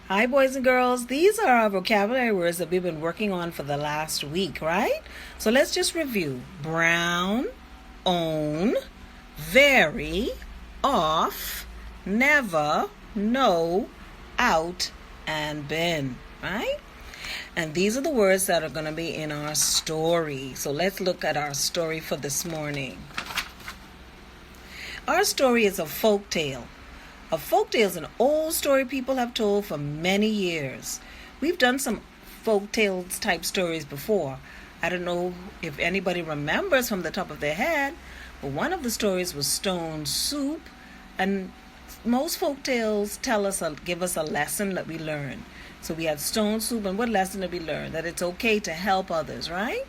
Hi, boys and girls. These are our vocabulary words that we've been working on for the last week, right? So let's just review. Brown, own, very, off, never, no, out, and been, right? And these are the words that are going to be in our story. So let's look at our story for this morning. Our story is a folk tale. A folk tale is an old story people have told for many years. We've done some folk tales type stories before. I don't know if anybody remembers from the top of their head, but one of the stories was Stone Soup, and most folk tales give us a lesson that we learn. So we had Stone Soup, and what lesson did we learn? That it's okay to help others, right?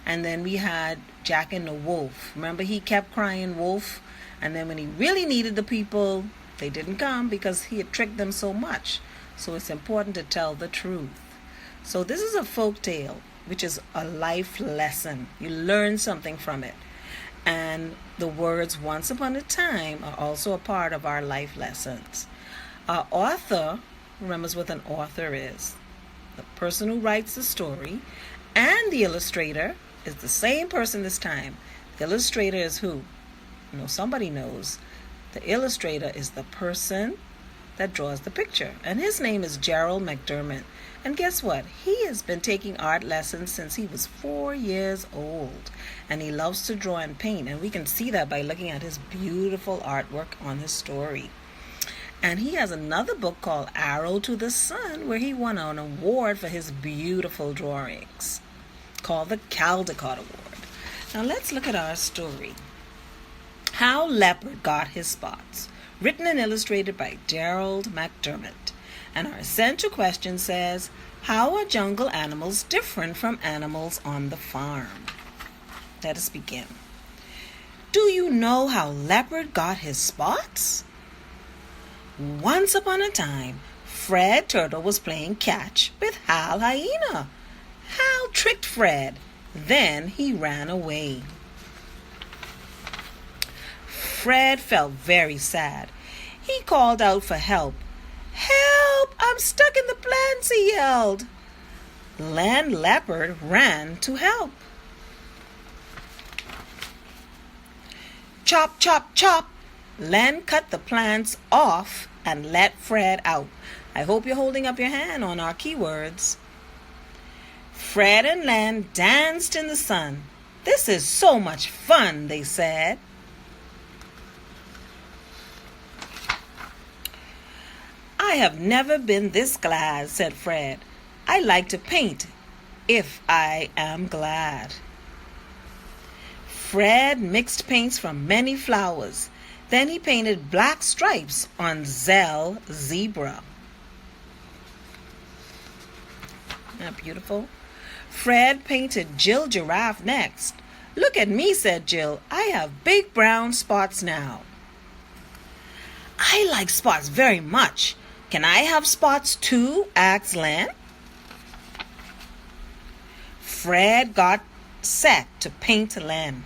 And then we had Jack and the Wolf. Remember, he kept crying wolf, and then when he really needed the people, they didn't come because he had tricked them so much. So it's important to tell the truth. So this is a folk tale, which is a life lesson. You learn something from it. And the words once upon a time are also a part of our life lessons. Our author remembers what an author is. The person who writes the story and the illustrator is the same person this time. The illustrator is who? Somebody knows. The illustrator is the person that draws the picture. And his name is Gerald McDermott. And guess what? He has been taking art lessons since he was 4 years old. And he loves to draw and paint. And we can see that by looking at his beautiful artwork on his story. And he has another book called Arrow to the Sun, where he won an award for his beautiful drawings, called the Caldecott Award. Now let's look at our story. How Leopard Got His Spots, written and illustrated by Gerald McDermott. And our central question says, how are jungle animals different from animals on the farm? Let us begin. Do you know how Leopard got his spots? Once upon a time, Fred Turtle was playing catch with Hal Hyena. Hal tricked Fred. Then he ran away. Fred felt very sad. He called out for help. "Help! I'm stuck in the plants," he yelled. Land Leopard ran to help. Chop, chop, chop! Len cut the plants off and let Fred out. I hope you're holding up your hand on our keywords. Fred and Len danced in the sun. "This is so much fun," they said. "I have never been this glad," said Fred. "I like to paint, if I am glad." Fred mixed paints from many flowers. Then he painted black stripes on Zell Zebra. Isn't that beautiful? Fred painted Jill Giraffe next. "Look at me," said Jill. "I have big brown spots now." "I like spots very much. Can I have spots too?" asked Len. Fred got set to paint Len.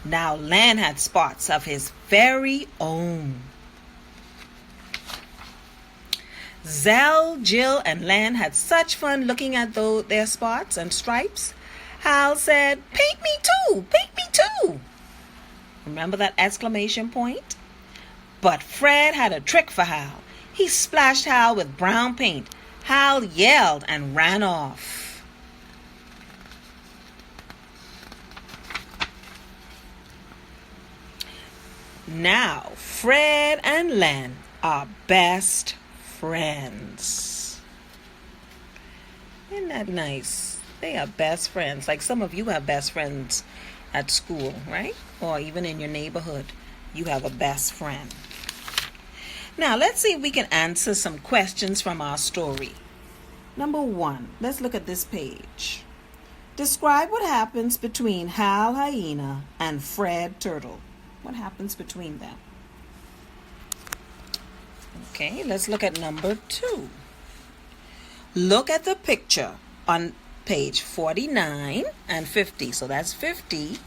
Now Len had spots of his very own. Zell, Jill, and Len had such fun looking at their spots and stripes. Hal said, "Paint me too! Paint me too!" Remember that exclamation point? But Fred had a trick for Hal. He splashed Hal with brown paint. Hal yelled and ran off. Now, Fred and Len are best friends. Isn't that nice? They are best friends. Like some of you have best friends at school, right? Or even in your neighborhood, you have a best friend. Now, let's see if we can answer some questions from our story. Number 1, let's look at this page. Describe what happens between Hal Hyena and Fred Turtle. What happens between them? Okay, let's look at number 2. Look at the picture on page 49 and 50. So that's 50.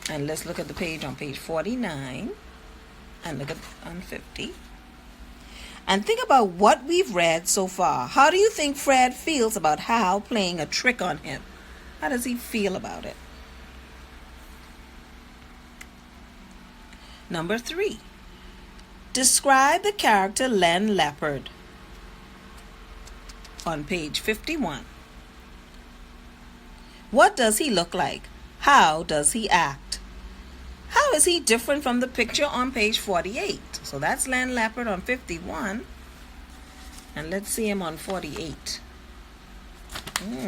And let's look at the page on page 49 and look at on 50. and think about what we've read so far. How do you think Fred feels about Hal playing a trick on him? How does he feel about it? Number 3. Describe the character Len Leopard on page 51. What does he look like? How does he act? How is he different from the picture on page 48? So that's Len Leopard on 51. And let's see him on 48.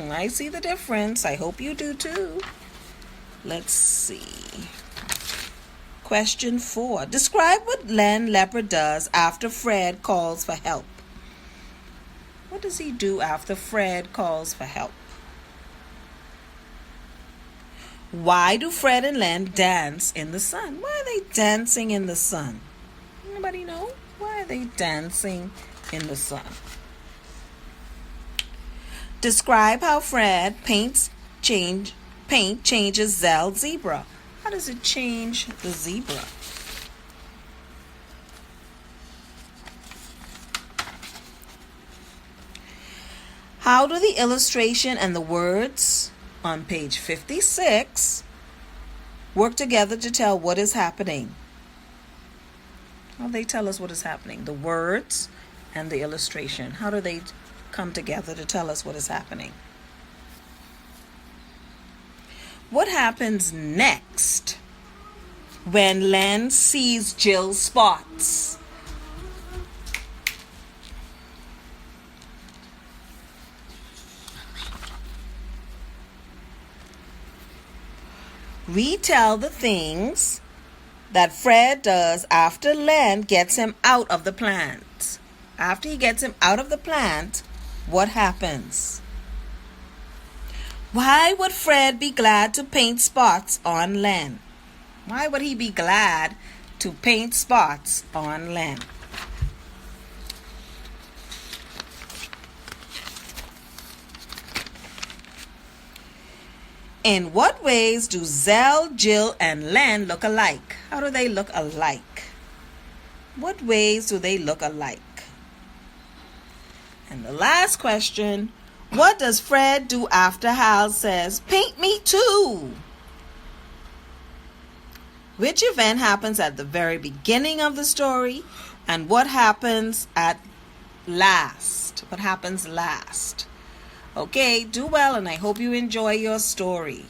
I see the difference. I hope you do too. Let's see. Question 4. Describe what Len Leopard does after Fred calls for help. What does he do after Fred calls for help? Why do Fred and Len dance in the sun? Why are they dancing in the sun? Anybody know? Why are they dancing in the sun? Describe how Fred paint changes Zel's zebra. How does it change the zebra? How do the illustration and the words on page 56 work together to tell what is happening? How do they tell us what is happening? The words and the illustration. How do they come together to tell us what is happening? What happens next when Len sees Jill's spots? Retell the things that Fred does after Len gets him out of the plant. After he gets him out of the plant, what happens? Why would Fred be glad to paint spots on Len? Why would he be glad to paint spots on Len? In what ways do Zel, Jill, and Len look alike? How do they look alike? What ways do they look alike? And the last question, what does Fred do after Hal says, "Paint me too"? Which event happens at the very beginning of the story, and what happens at last? What happens last? Okay, do well, and I hope you enjoy your story.